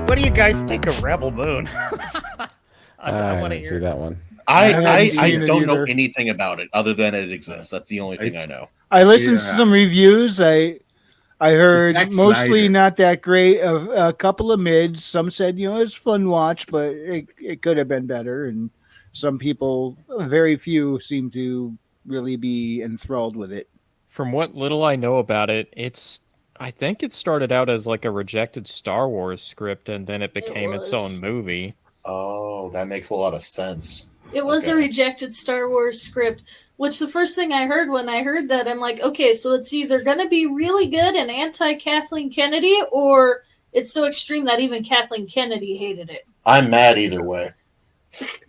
What do you guys think of Rebel Moon? I want to see that one. I don't know anything about it other than it exists. That's the only thing I know. I listened to some reviews. I heard mostly Snyder. not that great. A couple of mids. Some said, it's a fun watch, but it could have been better. And some people, very few, seem to really be enthralled with it. From what little I know about it, I think it started out as like a rejected Star Wars script, and then it became its own movie. Oh, that makes a lot of sense. It was a rejected Star Wars script, which the first thing I heard when I heard that, I'm like, okay, so it's either going to be really good and anti-Kathleen Kennedy, or it's so extreme that even Kathleen Kennedy hated it. I'm mad either way.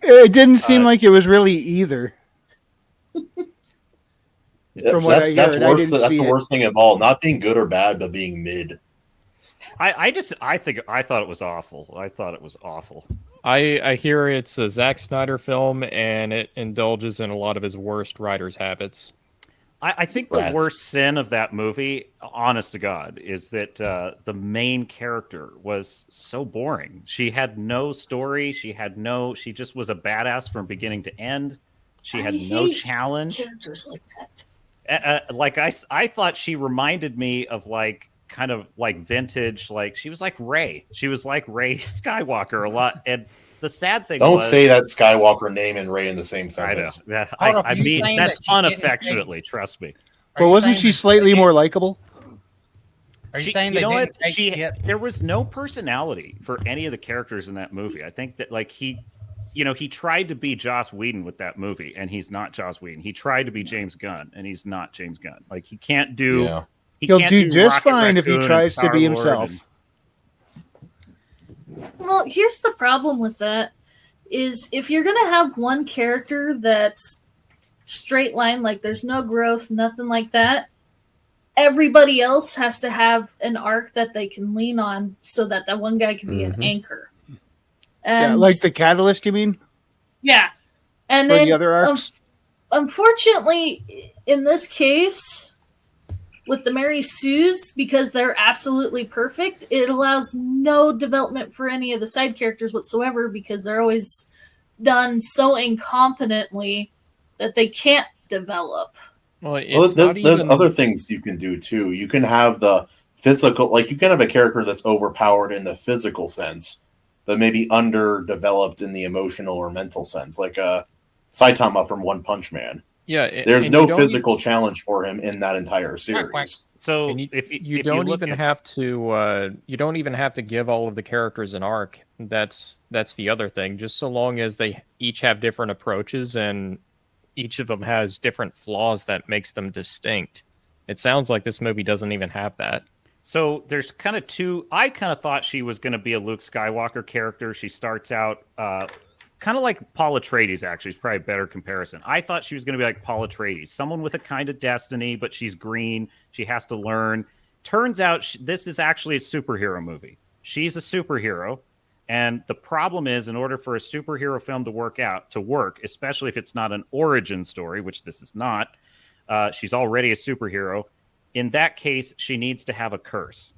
It didn't seem like it was really either. From what I that's heard, worse. That's the worst thing of all. Not being good or bad, but being mid. I thought it was awful. I thought it was awful. I hear it's a Zack Snyder film, and it indulges in a lot of his worst writer's habits. I think the worst sin of that movie, honest to God, is that the main character was so boring. She had no story. She just was a badass from beginning to end. She had no challenge. Characters like that. I thought she reminded me of kind of vintage, she was like Rey. She was like Rey Skywalker a lot. And the sad thing Don't say that Skywalker name and Rey in the same sentence. I mean, that's unaffectionately, trust me. But wasn't she slightly more likable? Are you saying that there was no personality for any of the characters in that movie? I think that he tried to be Joss Whedon with that movie, and he's not Joss Whedon. He tried to be James Gunn, and he's not James Gunn. He can't do. Yeah. He'll do just fine if he tries to be himself. Well, here's the problem with that: is if you're gonna have one character that's straight line, there's no growth, nothing like that, everybody else has to have an arc that they can lean on, so that one guy can be an anchor. And like the catalyst, you mean? Yeah. And for then the other arcs? Unfortunately, in this case, with the Mary Sues, because they're absolutely perfect, it allows no development for any of the side characters whatsoever, because they're always done so incompetently that they can't develop. There's other things you can do too. You can have the physical, you can have a character that's overpowered in the physical sense, but maybe underdeveloped in the emotional or mental sense, like Saitama from One Punch Man. Yeah, there's no physical challenge for him in that entire series. So you don't even have to give all of the characters an arc. That's the other thing. Just so long as they each have different approaches and each of them has different flaws that makes them distinct. It sounds like this movie doesn't even have that. So there's kind of two. I kind of thought she was going to be a Luke Skywalker character. She starts out kind of like Paul Atreides, actually. It's probably a better comparison. I thought she was going to be like Paul Atreides, someone with a kind of destiny, but she's green. She has to learn. Turns out this is actually a superhero movie. She's a superhero. And the problem is, in order for a superhero film to work, especially if it's not an origin story, which this is not, she's already a superhero. In that case, she needs to have a curse.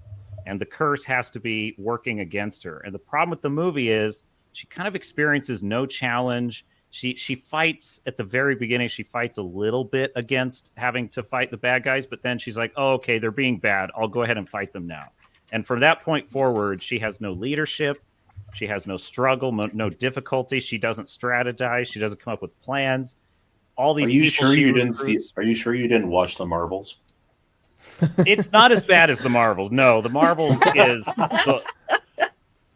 And the curse has to be working against her. And the problem with the movie is she kind of experiences no challenge. She fights at the very beginning. She fights a little bit against having to fight the bad guys. But then she's like, oh, okay, they're being bad. I'll go ahead and fight them now. And from that point forward, she has no leadership. She has no struggle, no difficulty. She doesn't strategize. She doesn't come up with plans. All these. Are you sure you didn't watch the Marvels? It's not as bad as the Marvels. No, the Marvels is.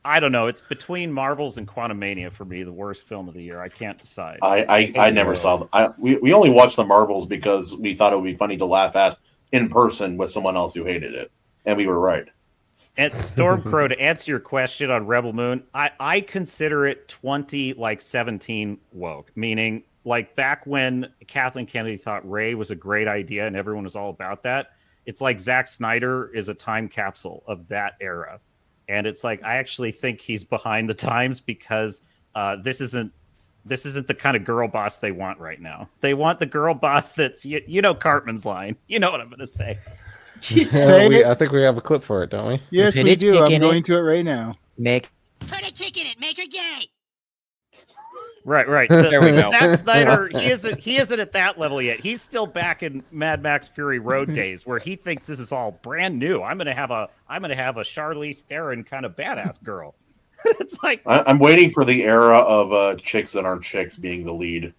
I don't know. It's between Marvels and Quantumania for me, the worst film of the year. I can't decide. I never saw them. We only watched the Marvels because we thought it would be funny to laugh at in person with someone else who hated it, and we were right. And Stormcrow, to answer your question on Rebel Moon, I consider it 2017 woke, meaning back when Kathleen Kennedy thought Rey was a great idea and everyone was all about that. It's like Zack Snyder is a time capsule of that era. And it's I actually think he's behind the times because this isn't the kind of girl boss they want right now. They want the girl boss that's, Cartman's line. You know what I'm going to say. I think we have a clip for it, don't we? Yes, we do. I'm going to it right now. Make Put a chick in it. Make her gay. Right. So, There we go. Zack Snyder, he isn't at that level yet. He's still back in Mad Max Fury Road days, where he thinks this is all brand new. I'm gonna have a Charlize Theron kind of badass girl. It's like I'm waiting for the era of chicks that aren't chicks being the lead.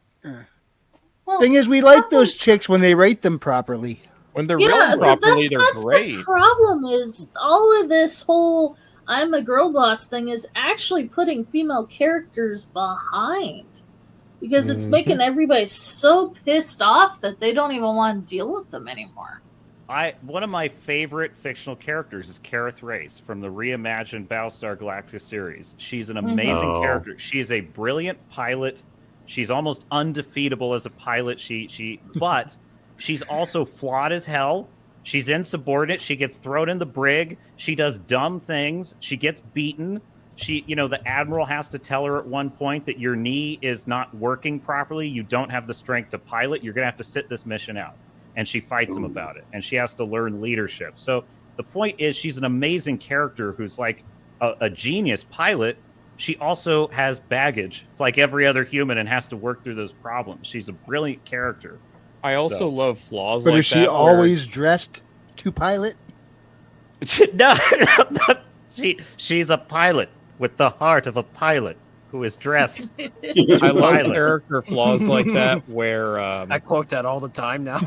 Well, Thing is, we like those chicks when they write them properly. When they're yeah, written properly, they're that's great. the problem is all of this whole I'm a girl boss thing is actually putting female characters behind. Because it's making everybody so pissed off that they don't even want to deal with them anymore. one of my favorite fictional characters is Kareth Race from the reimagined Battlestar Galactica series. She's an amazing character. She is a brilliant pilot. She's almost undefeatable as a pilot. But she's also flawed as hell. She's insubordinate. She gets thrown in the brig. She does dumb things. She gets beaten. The admiral has to tell her at one point that your knee is not working properly. You don't have the strength to pilot. You're going to have to sit this mission out. And she fights him about it. And she has to learn leadership. So the point is, she's an amazing character who's like a genius pilot. She also has baggage like every other human and has to work through those problems. She's a brilliant character. I also love flaws But like is she that. always dressed to pilot? No, she's a pilot with the heart of a pilot who is dressed. I love pilot. character flaws like that where I quote that all the time now.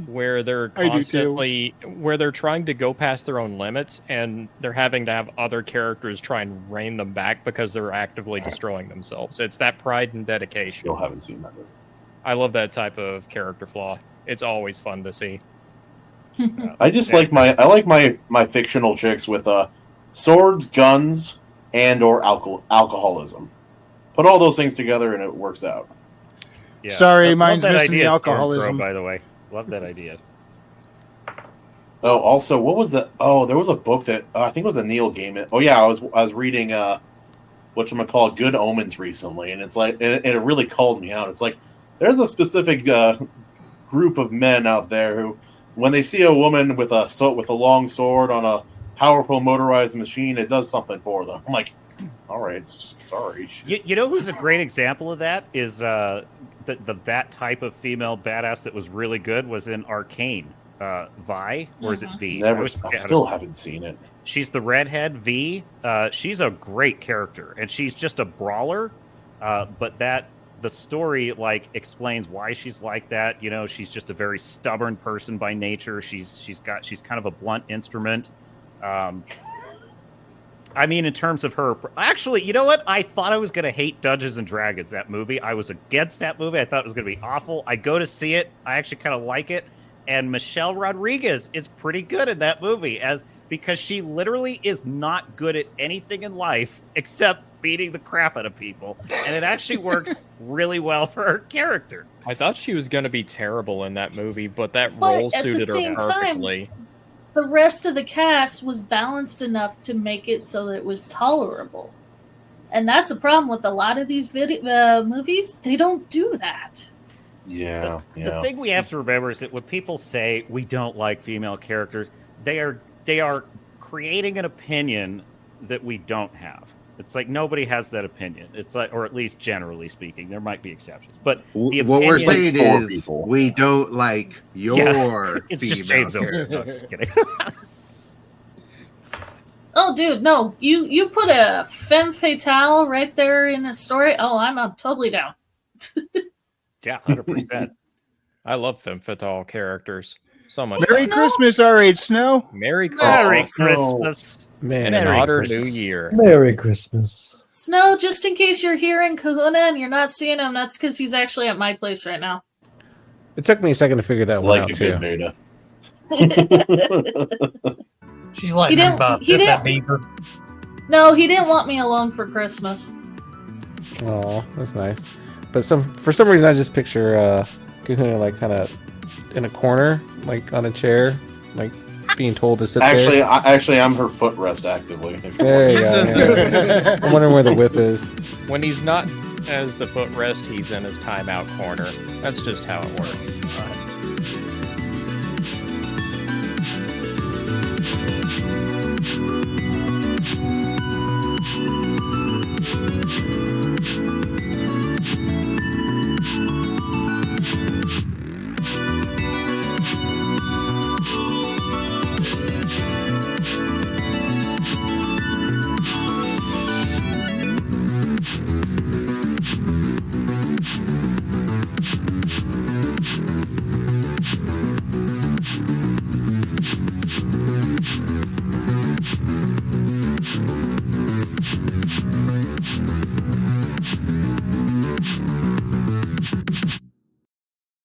where they're I do too. constantly where they're trying to go past their own limits and they're having to have other characters try and rein them back because they're actively destroying themselves. It's that pride and dedication. Still haven't seen that. I love that type of character flaw. It's always fun to see. I just like my fictional chicks with swords, guns, and or alcoholism. Put all those things together and it works out. Yeah. Sorry, Love mine's that missing the idea, alcoholism. Stormcrow, by the way. Love that idea. Oh, also, what was the? Oh, there was a book that I think it was a Neil Gaiman. Oh yeah, I was reading whatchamacallit, Good Omens recently, and it's like and it really called me out. It's like there's a specific group of men out there who, when they see a woman with a long sword on a powerful motorized machine, it does something for them. I'm like, all right, sorry. You know who's a great example of that is that type of female badass that was really good was in Arcane. Vi, or is it V? I still haven't seen it. She's the redhead V. She's a great character, and she's just a brawler. But the story explains why she's like that. You know, she's just a very stubborn person by nature. She's kind of a blunt instrument. I mean, in terms of her, actually, you know what? I thought I was going to hate Dungeons and Dragons, that movie. I was against that movie. I thought it was going to be awful. I go to see it. I actually kind of like it. And Michelle Rodriguez is pretty good in that movie because she literally is not good at anything in life except beating the crap out of people. And it actually works really well for her character. I thought she was going to be terrible in that movie, but that role suited her perfectly. The rest of the cast was balanced enough to make it so that it was tolerable. And that's a problem with a lot of these movies. They don't do that. Yeah. The thing we have to remember is that when people say we don't like female characters, they are creating an opinion that we don't have. It's like nobody has that opinion. It's like, or at least generally speaking, there might be exceptions. But what we're saying is we don't like your it's female just James character. No, just kidding. Oh, dude, no. You put a femme fatale right there in a story. Oh, I'm totally down. Yeah, 100%. I love femme fatale characters so much. Merry Christmas, R.H. Snow. Merry Christmas. Merry Christmas. And an otter new year. Merry Christmas. Snow, just in case you're here in Kahuna and you're not seeing him, that's because he's actually at my place right now. It took me a second to figure that one out, too. Beta. She's lighting him up. That beaver. No, he didn't want me alone for Christmas. Oh, that's nice. But for some reason, I just picture Kahuna kind of in a corner, on a chair, being told to sit there. Actually, I'm her footrest actively. There you go. I'm wondering where the whip is. When he's not as the footrest, he's in his timeout corner. That's just how it works.